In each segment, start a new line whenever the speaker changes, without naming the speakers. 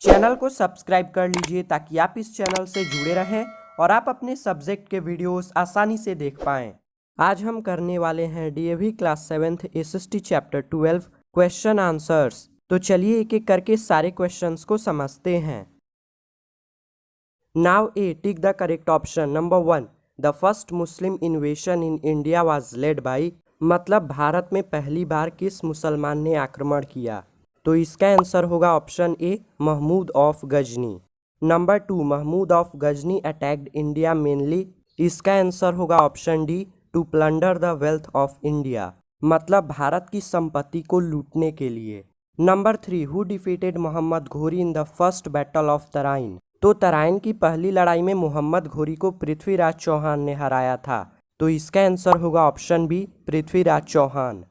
Channel को subscribe कर लीजिए ताकि आप इस चैनल से जुड़े रहें और आप अपने सब्जेक्ट के वीडियोस आसानी से देख पाएं। आज हम करने वाले हैं DAV class 7th SST chapter 12 question answers. तो चलिए एक एक करके सारे क्वेश्चंस को समझते हैं। Now A tick the correct option. Number 1, the first Muslim इन्वेशन in India was led by, मतलब भारत में पहली बार किस मुसलमान ने आक्रमण किया? तो इसका आंसर होगा option A, Mahmud of Ghazni. Number 2, Mahmud of Ghazni attacked India mainly, इसका आंसर होगा option D, to plunder the wealth of India, मतलब भारत की संपत्ति को लूटने के लिए। Number 3, who defeated Mohammad Ghori in the first battle of Tarain, तो तराइन की पहली लड़ाई में मोहम्मद घोरी को पृथ्वीराज चौहान ने हराया था। तो इसका आंसर होगा option B, Prithviraj Chauhan.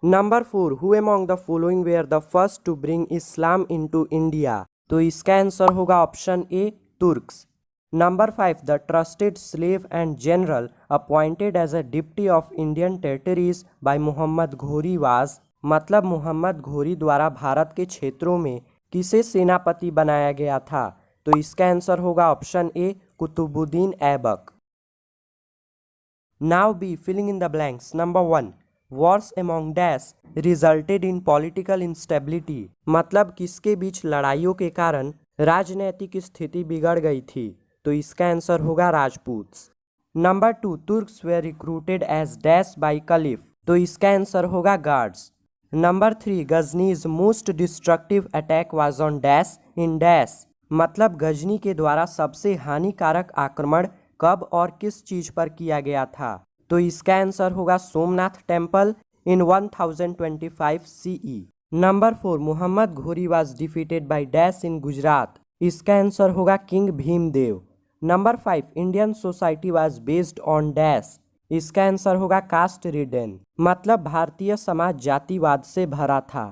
Number 4, who among the following were the first to bring Islam into India, तो इसका आंसर होगा option A, Turks. Number 5, the trusted slave and general appointed as a deputy of Indian territories by Mohammad Ghori was, मतलब मोहम्मद घोरी द्वारा भारत के क्षेत्रों में किसे सेनापति बनाया गया था? तो इसका आंसर होगा option A, Qutubuddin Aibak. Now B filling in the blanks. Number 1, wars among dash resulted in political instability, मतलब किसके बीच लड़ाइयों के कारण राजनैतिक स्थिति बिगड़ गई थी? तो इसका आंसर होगा Rajputs. Number 2, Turks were recruited as dash by caliph, तो इसका आंसर होगा guards. Number 3, Ghazni's most destructive attack was on dash in dash, मतलब गजनी के द्वारा सबसे हानिकारक आक्रमण कब और किस चीज पर किया गया था? तो इसका आंसर होगा Somnath temple in 1025 CE. Number 4, Mohammad Ghori was defeated by dash in Gujarat, इसका आंसर होगा king Bhimdev. Number 5, Indian society was based on dash, इसका आंसर होगा कास्ट रिडन, मतलब भारतीय समाज जातिवाद से भरा था।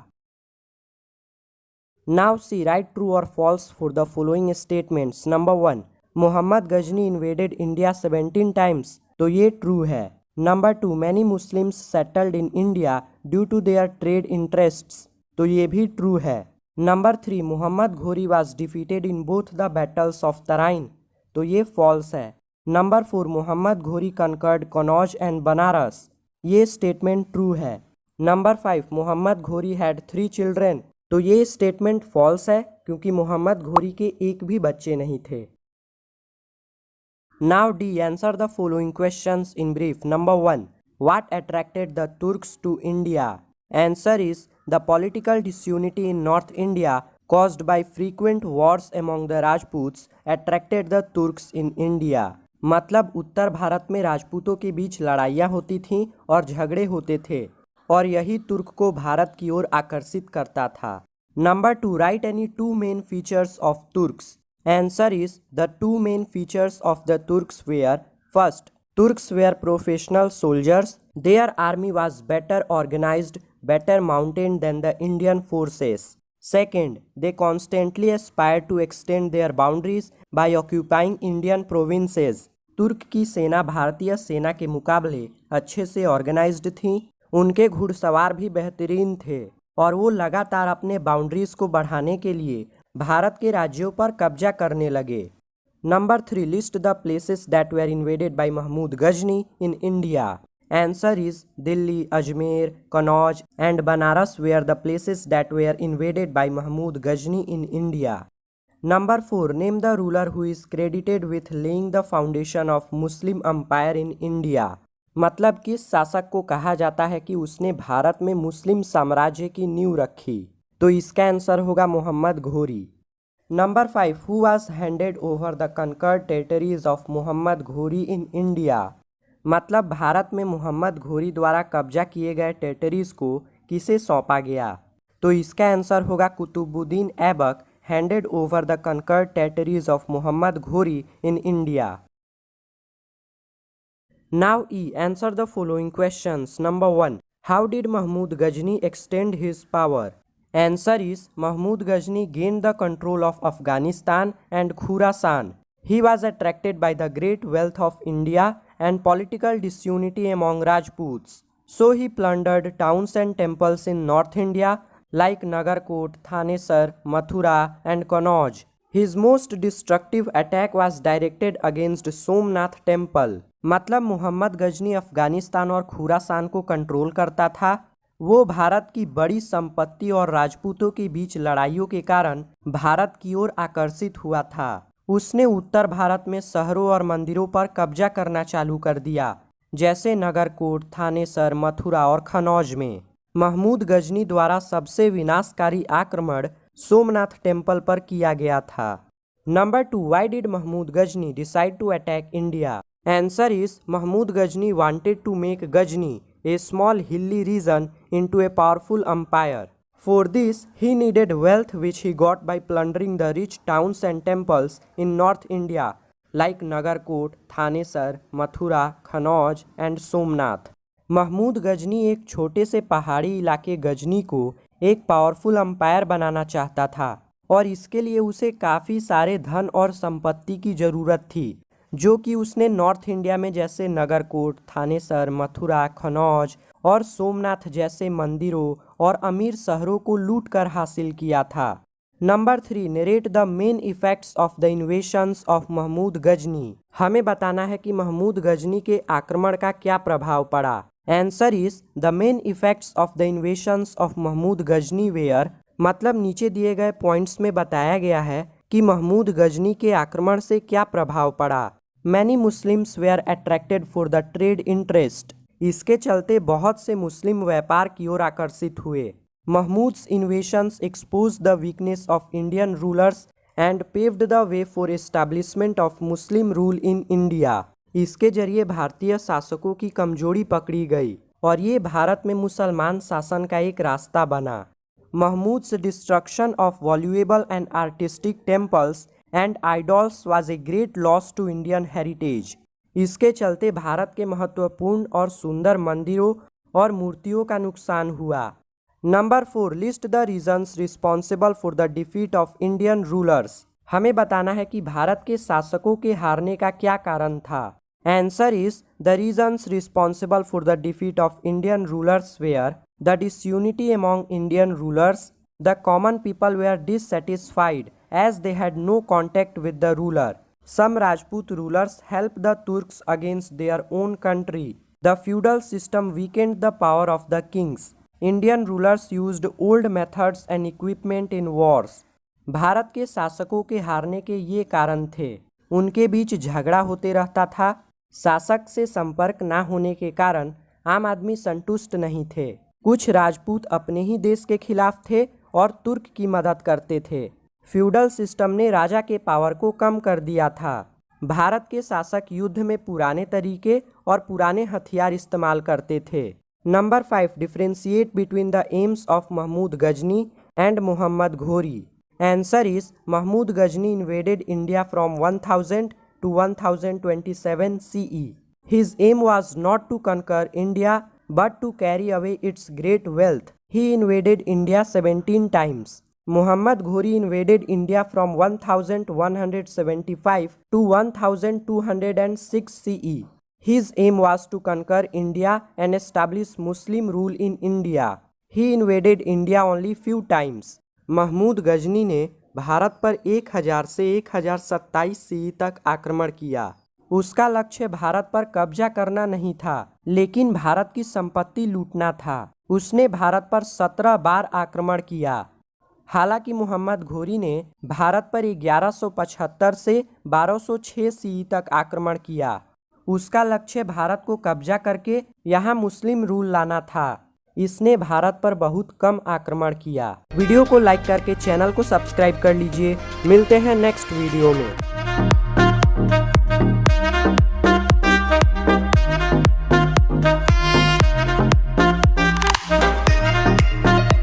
नाउ सी राइट ट्रू और false for the following statements. Number 1, Mohammad Ghazni invaded India 17 times, तो ये ट्रू है। Number 2, many Muslims settled in India due to their trade interests, तो ये भी ट्रू है। Number 3, Mohammad Ghori was defeated in both the battles of Tarain, तो ये फॉल्स है। Number 4, Mohammad Ghori conquered Kannauj and Banaras, ये स्टेटमेंट ट्रू है। Number 5, Mohammad Ghori had 3 children, तो ये स्टेटमेंट फॉल्स है क्योंकि मोहम्मद घोरी के एक भी बच्चे नहीं थे। Now D, answer the following questions in brief. Number 1, what attracted the Turks to India? Answer is the political disunity in North India caused by frequent wars among the Rajputs attracted the Turks in India. मतलब उत्तर भारत में राजपूतों के बीच लड़ाइयाँ होती थीं और झगड़े होते थे और यही तुर्क को भारत की ओर आकर्षित करता था। Number 2, right any 2 main features of Turks. Answer is the 2 main features of the Turks were: first, Turks were professional soldiers. Their army was better organized, better mounted than the Indian forces. Second, they constantly aspired to extend their boundaries by occupying Indian provinces. तुर्क की सेना भारतीय सेना के मुकाबले अच्छे से organised थी, उनके घुड़सवार भी बेहतरीन थे और वो लगातार अपने बाउंड्रीज को बढ़ाने के लिए भारत के राज्यों पर कब्जा करने लगे। Number 3, list the places that were invaded by Mahmud Ghazni in India. Answer is Delhi, Ajmer, Kannauj and Banaras were the places that were invaded by Mahmud Ghazni in India. Number 4, name the ruler who is credited with laying the foundation of Muslim empire in India, मतलब किस शासक को कहा जाता है कि उसने भारत में मुस्लिम साम्राज्य की नींव रखी? तो इसका आंसर होगा Mohammad Ghori. Number 5, who was handed over the conquered territories of Mohammad Ghori in India, मतलब भारत में मोहम्मद घोरी द्वारा कब्जा किए गए टेरिटरीज को किसे सौंपा गया? तो इसका आंसर होगा Qutbuddin Aibak handed over the conquered territories of Mohammad Ghori in India. Now E, answer the following questions. Number 1, how did Mahmud Ghazni extend his power? Answer is Mahmud Ghazni gained the control of Afghanistan and Khurasan. He was attracted by the great wealth of India and political disunity among Rajputs. So he plundered towns and temples in North India, like Nagarkot, Thanesar, Mathura, and Kannauj. His most destructive attack was directed against Somnath temple. मतलब मोहम्मद गजनी अफगानिस्तान और खुरासान को control करता था। वो भारत की बड़ी संपत्ति और राजपूतों के बीच लड़ाइयों के कारण भारत की ओर आकर्षित हुआ था। उसने उत्तर भारत में शहरों और मंदिरों पर कब्जा करना चालू कर दिया, जैसे नगरकोट, थानेसर, मथुरा और खनौज में। महमूद गजनी द्वारा सबसे विनाशकारी आक्रमण सोमनाथ टेम्पल पर किया गया था। Number 2, why did Mahmud Ghazni decide to attack India? Answer is Mahmud Ghazni wanted to make Ghazni a small hilly region into a powerful empire. For this, he needed wealth which he got by plundering the rich towns and temples in North India like Nagarkot, Thanesar, Mathura, Kannauj and Somnath. Mahmud Ghazni एक छोटे से पहाड़ी इलाके गजनी को एक powerful umpire बनाना चाहता था और इसके लिए उसे काफ़ी सारे धन और संपत्ति की ज़रूरत थी, जो कि उसने नॉर्थ इंडिया में जैसे नगरकोट, थानेसर, मथुरा, खनौज और सोमनाथ जैसे मंदिरों और अमीर शहरों को लूट कर हासिल किया था। Number 3, narrate the main effects of the invasions of Mahmud Ghazni. हमें बताना है कि महमूद गजनी के आक्रमण का क्या प्रभाव पड़ा। Answer is the main effects of the invasions of Mahmud Ghazni were. मतलब नीचे दिए गए पॉइंट्स में बताया गया है कि महमूद गजनी के आक्रमण से क्या प्रभाव पड़ा। Many Muslims were attracted for the trade interest. इसके चलते बहुत से मुस्लिम व्यापार की ओर आकर्षित हुए। Mahmud's invasions expose the weakness of Indian rulers and paved the way for establishment of Muslim rule in India. इसके जरिए भारतीय शासकों की कमजोरी पकड़ी गई और ये भारत में मुसलमान शासन का एक रास्ता बना। Mahmud's destruction of valuable and artistic temples and idols was a great loss to Indian heritage. इसके चलते भारत के महत्वपूर्ण और सुंदर मंदिरों और मूर्तियों का नुकसान हुआ। Number 4, list the reasons responsible for the defeat of Indian rulers. हमें बताना है कि भारत के शासकों के हारने का क्या कारण था। Answer is the reasons responsible for the defeat of Indian rulers were the disunity among Indian rulers, the common people were dissatisfied as they had no contact with the ruler. Some Rajput rulers helped the Turks against their own country. The feudal system weakened the power of the kings. Indian rulers used old methods and equipment in wars. Bharat के शासकों के हारने के ये कारण थे। उनके बीच झगड़ा होते रहता था। शासक से संपर्क न होने के कारण आम आदमी संतुष्ट नहीं थे। कुछ राजपूत अपने ही देश के खिलाफ थे और तुर्क की मदद करते थे। फ्यूडल सिस्टम ने राजा के पावर को कम कर दिया था। भारत के शासक युद्ध में पुराने तरीके और पुराने हथियार इस्तेमाल करते थे। Number 5, differentiate between the aims of Mahmud Ghazni and Mohammad Ghori. Answer is Mahmud Ghazni invaded India from 1000 to 1027 CE. His aim was not to conquer India but to carry away its great wealth. He invaded India 17 times. Muhammad Ghori invaded India from 1175 to 1206 CE. His aim was to conquer India and establish Muslim rule in India. He invaded India only few times. Mahmud Ghazni ने भारत पर 1000 से 1027 CE तक आक्रमण किया। उसका लक्ष्य भारत पर कब्जा करना नहीं था, लेकिन भारत की संपत्ति लूटना था। उसने भारत पर 17 बार आक्रमण किया। हालांकि मोहम्मद घोरी ने भारत पर 1175 से 1206 CE तक आक्रमण किया। उसका लक्ष्य भारत को कब्जा करके यहाँ मुस्लिम रूल लाना था। इसने भारत पर बहुत कम आक्रमण किया। वीडियो को लाइक करके चैनल को सब्सक्राइब कर लीजिए। मिलते हैं नेक्स्ट वीडियो में।